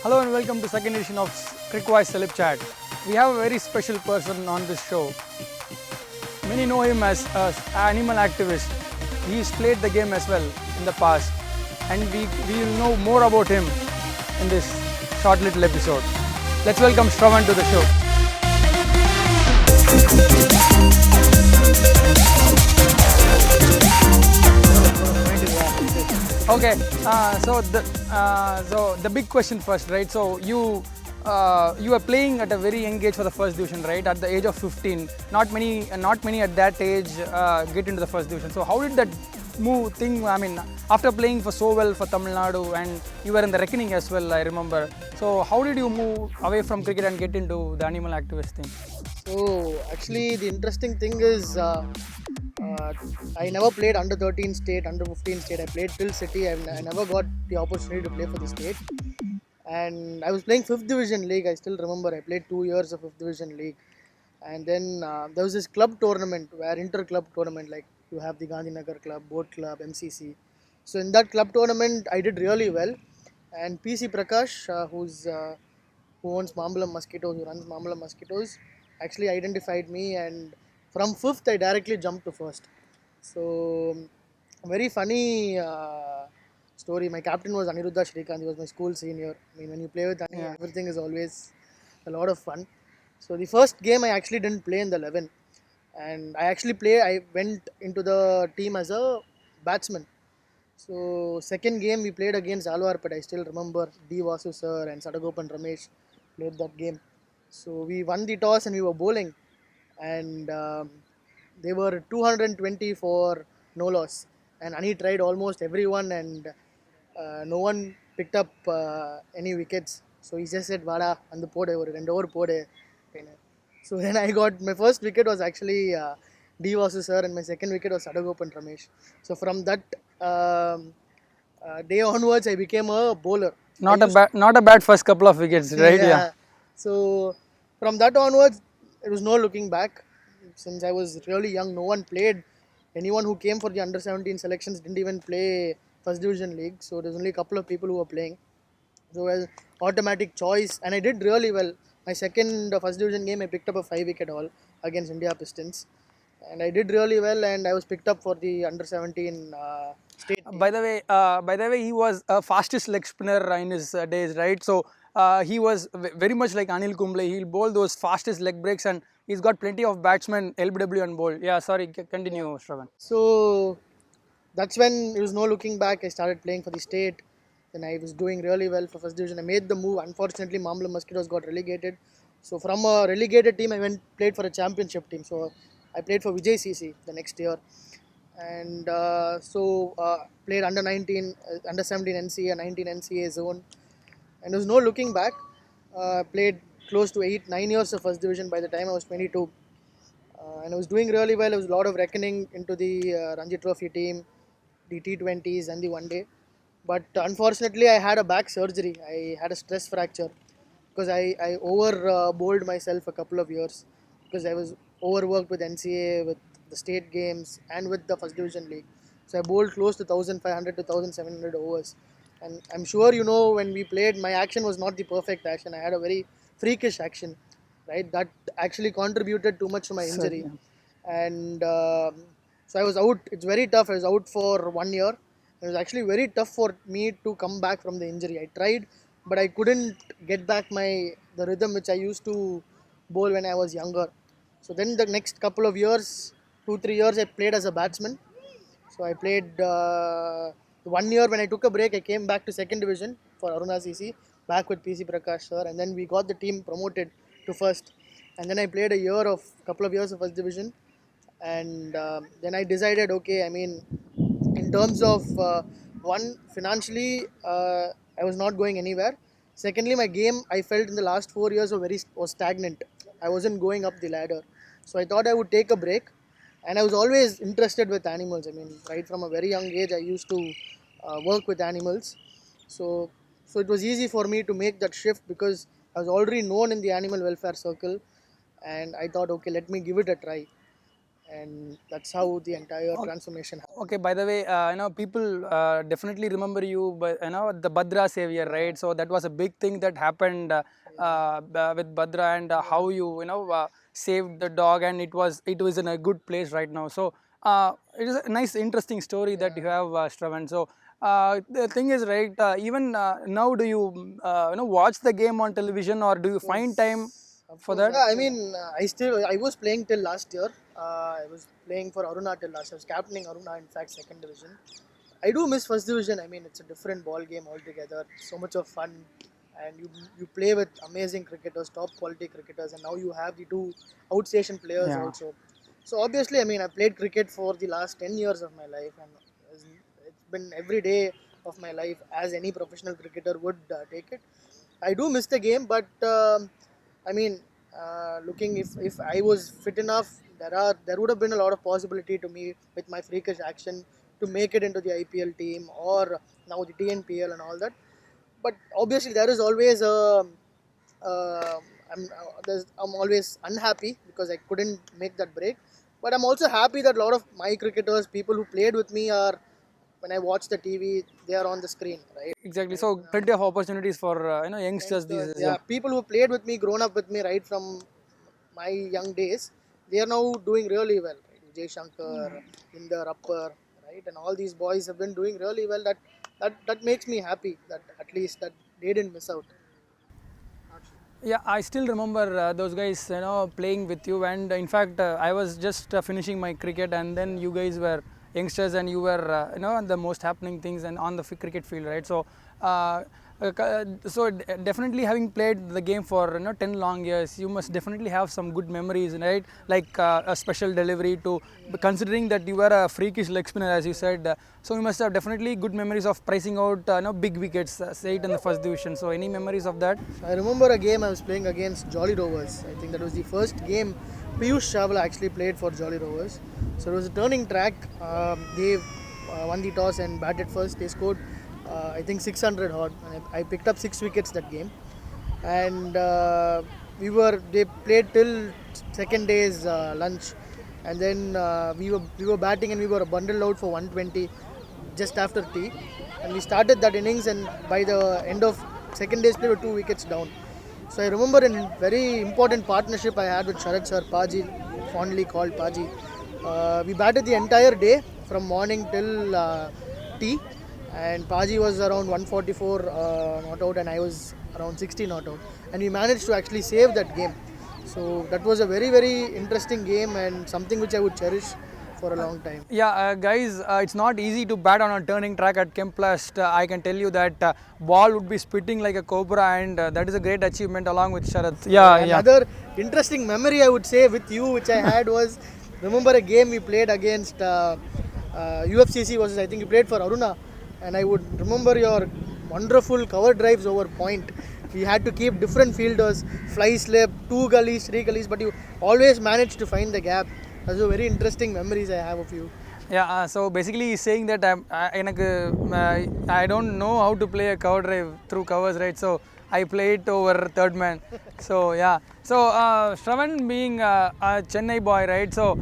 Hello and welcome to second edition of Crickwise Celeb Chat. We have a very special person on this show. Many know him as an animal activist. He's played the game as well in the past, and we will know more about him in this short little episode. Let's welcome Shravan to the show. Okay, so the big question first, right? So you are playing at a very young age for the first division, right? At the age of 15, not many at that age get into the first division. So how did that move thing? I mean, after playing for so well for Tamil Nadu, and you were in the reckoning as well, I remember. So how did you move away from cricket and get into the animal activist thing? So actually, the interesting thing is I never played under 13 state, under 15 state. I played till city. I never got the opportunity to play for the state. And I was playing fifth division league. I still remember. I played 2 years of fifth division league, and then there was this club tournament where inter club tournament, like you have the Gandhinagar club, boat club, MCC. So in that club tournament, I did really well. And PC Prakash, who owns Mambalam Mosquitoes, who runs Mambalam Mosquitoes, actually identified me, and from fifth I directly jumped to first. So very funny story. My captain was Aniruddha Shrikant. He was my school senior. I mean, when you play with Ani, Yeah. everything is always a lot of fun. So the first game I actually didn't play in the 11, and I went into the team as a batsman. So second game we played against Alwarpet. I still remember D Vasu sir and Sadagopan Ramesh played that game. So we won the toss and we were bowling, and they were 220 for no loss. And Ani tried almost everyone, and no one picked up any wickets. So he just said, "Vada, and the pode over and over pode." So then I got my first wicket was actually D Vasu sir, and my second wicket was Sadagopan Ramesh. So from that day onwards, I became a bowler. I used Not a bad first couple of wickets, right? Yeah. yeah. So from that onwards, there was no looking back. Since I was really young, no one played. Anyone who came for the under 17 selections didn't even play first division league. So there's only a couple of people who were playing. So as automatic choice, and I did really well. My second first division game, I picked up a 5 wicket haul against India Pistons, and I did really well. And I was picked up for the under 17 state team. By the way, he was a fastest leg spinner in his days, right? So he was very much like Anil Kumble. He'll bowl those fastest leg breaks, and he's got plenty of batsmen LBW and bowl. Yeah, sorry, continue, Shravan. So that's when there was no looking back. I started playing for the state. Then I was doing really well for first division. I made the move. Unfortunately, Mambla Mosquitoes got relegated. So from a relegated team, I went played for a championship team. So I played for Vijay CC the next year, and played under 19, under 17 NCA, 19 NCA zone, and there was no looking back. Played close to 8, 9 years of first division by the time I was 22. And I was doing really well. There was a lot of reckoning into the Ranji Trophy team, the T20s, and the one day. But unfortunately, I had a back surgery. I had a stress fracture because I over bowled myself a couple of years because I was overworked with NCA, with the state games, and with the first division league. So I bowled close to 1,500 to 1,700 overs. And I'm sure you know when we played, my action was not the perfect action. I had a very freakish action, right? That actually contributed too much to my So, injury. yeah. And so I was out. It's very tough. I was out for 1 year. It was actually very tough for me to come back from the injury. I tried, but I couldn't get back the rhythm which I used to bowl when I was younger. So then the next couple of years, 2 3 years, I played as a batsman. So I played 1 year. When I took a break, I came back to second division for Aruna CC, back with PC Prakash sir, and then we got the team promoted to first. And then I played couple of years of first division, and then I decided, okay, I mean, in terms of one financially, I was not going anywhere. Secondly, my game I felt in the last 4 years was stagnant. I wasn't going up the ladder, so I thought I would take a break. And I was always interested with animals. I mean, right from a very young age, I used to work with animals. So, so it was easy for me to make that shift because I was already known in the animal welfare circle, and I thought, okay, let me give it a try. and that's how the entire transformation happened. Okay, by the way, people definitely remember you, but the Badra savior, right? So that was a big thing that happened with Badra, and how you saved the dog, and it was in a good place right now. So it is a nice, interesting story that you have, Shravan. So the thing is, right? Even now, do you watch the game on television, or do you find time Of for course, that? yeah. I mean, I was playing till last year. I was playing for Aruna till last year. I was captaining Aruna, in fact, second division. I do miss first division. I mean, it's a different ball game altogether. So much of fun, and you play with amazing cricketers, top quality cricketers, and now you have the two outstation players Yeah. also. So obviously, I mean, I played cricket for the last 10 years of my life, and it's been every day of my life as any professional cricketer would take it. I do miss the game, but I mean, looking if I was fit enough, there would have been a lot of possibility to me with my freakish action to make it into the IPL team or now the TNPL and all that. But obviously, there is always a I'm always unhappy because I couldn't make that break. But I'm also happy that a lot of my cricketers, people who played with me, are when I watch the TV, they are on the screen, right? Exactly. So plenty of opportunities for youngsters these Youngsters, days. yeah, people who played with me, grown up with me right from my young days, they are now doing really well. Right? Vijay Shankar, Inder Upper, right, and all these boys have been doing really well. That makes me happy that at least that they didn't miss out. Yeah, I still remember those guys, playing with you. And in fact, I was just finishing my cricket, and then you guys were youngsters, and you were, the most happening things and on the cricket field, right? So, definitely having played the game for 10 long years, you must definitely have some good memories, right? Like a special delivery to, considering that you were a freakish leg spinner, as you said. So you must have definitely good memories of pricing out, big wickets, say it in the first division. So any memories of that? I remember a game I was playing against Jolly Rovers. I think that was the first game Piyush Chawla actually played for Jolly Rovers. So it was a turning track. They won the toss and batted first. They scored, I think, 600 odd. And I picked up 6 wickets that game. And they played till second day's lunch. And then we were batting and we were bundled out for 120 just after tea, and we started that innings, and by the end of second day's play we were 2 wickets down. So I remember a very important partnership I had with Sharad sir, Paji, fondly called Paji. We batted the entire day from morning till tea, and Paji was around 144 not out, and I was around 60 not out, and we managed to actually save that game. So that was a very, very interesting game and something which I would cherish for a long time. Yeah, guys, it's not easy to bat on a turning track at Kemplast. I can tell you that ball would be spitting like a cobra, and that is a great achievement along with Sharath. Yeah, yeah. Another interesting memory I would say with you, which I had, was remember a game we played against UFCC versus, I think you played for Aruna, and I would remember your wonderful cover drives over point. We had to keep different fielders, fly slip, 2 gullies, 3 gullies, but you always managed to find the gap. Those are very interesting memories I have of you. Yeah, so basically he's saying that I don't know how to play a cover drive through covers, right? So I play it over third man. So yeah, so Shravan being a Chennai boy, right? So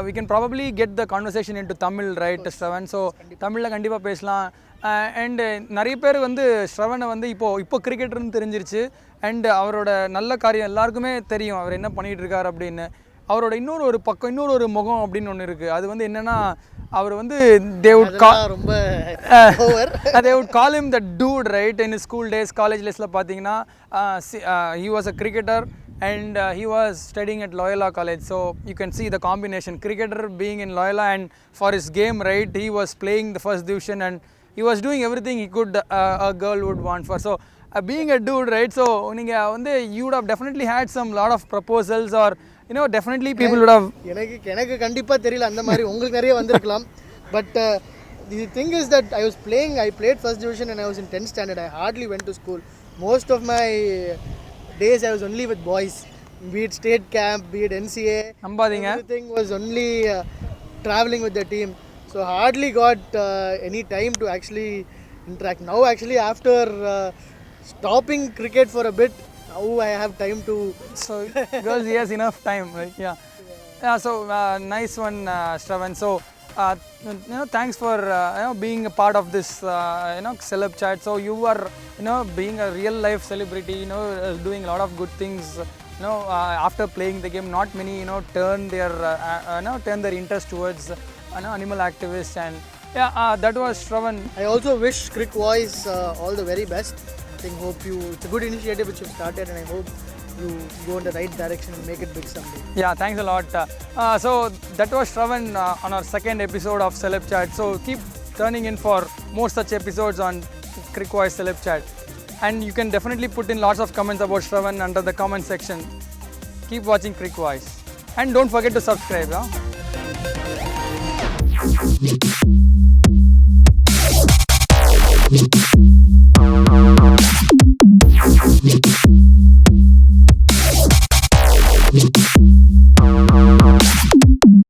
we can probably get the conversation into Tamil, right, Shravan? So தமிழில் கண்டிப்பாக பேசலாம். And நிறைய பேர் வந்து ஸ்ரவனை வந்து இப்போ கிரிக்கெட்டர்னு தெரிஞ்சிருச்சு. And அவரோட நல்ல காரியம் எல்லாருக்குமே தெரியும் அவர் என்ன பண்ணிகிட்டு இருக்கார் அப்படின்னு. அவரோட இன்னொரு ஒரு முகம் அப்படின்னு ஒன்று இருக்குது. அது வந்து என்னென்னா, அவர் வந்து they would call him the dude, right? In his school days, college daysல பார்த்தீங்கன்னா he was a cricketer and he was studying at Loyola College. So you can see the combination, cricketer being in Loyola, and for his game, right, he was playing the first division and he was doing everything he could a girl would want for. So being a dude, right? So you would have definitely had some lot of proposals, or definitely people would have. எனக்கு கண்டிப்பா தெரியல அந்த மாதிரி உங்களுக்கு நிறைய வந்திருக்கலாம். But the thing is that I played first division and I was in 10th standard. I hardly went to school. Most of my days I was only with boys, be it state camp, be it NCA. Everything was only traveling with the team. So hardly got any time to actually interact. Now actually after stopping cricket for a bit, now I have time to. So girls, he has enough time, right? Yeah. Yeah, so nice one, Shravan. So, thanks for being a part of this celeb chat. So you are being a real life celebrity. Doing a lot of good things. After playing the game, not many turn their interest towards animal activists, and yeah, that was Shravan. I also wish Crick Voice all the very best. I think it's a good initiative which you've started, and I hope you go in the right direction and make it big someday. Yeah, thanks a lot. So that was Shravan on our second episode of Celeb Chat. So keep turning in for more such episodes on Crickvoice Celeb Chat. And you can definitely put in lots of comments about Shravan under the comment section. Keep watching Crickvoice. And don't forget to subscribe. Huh?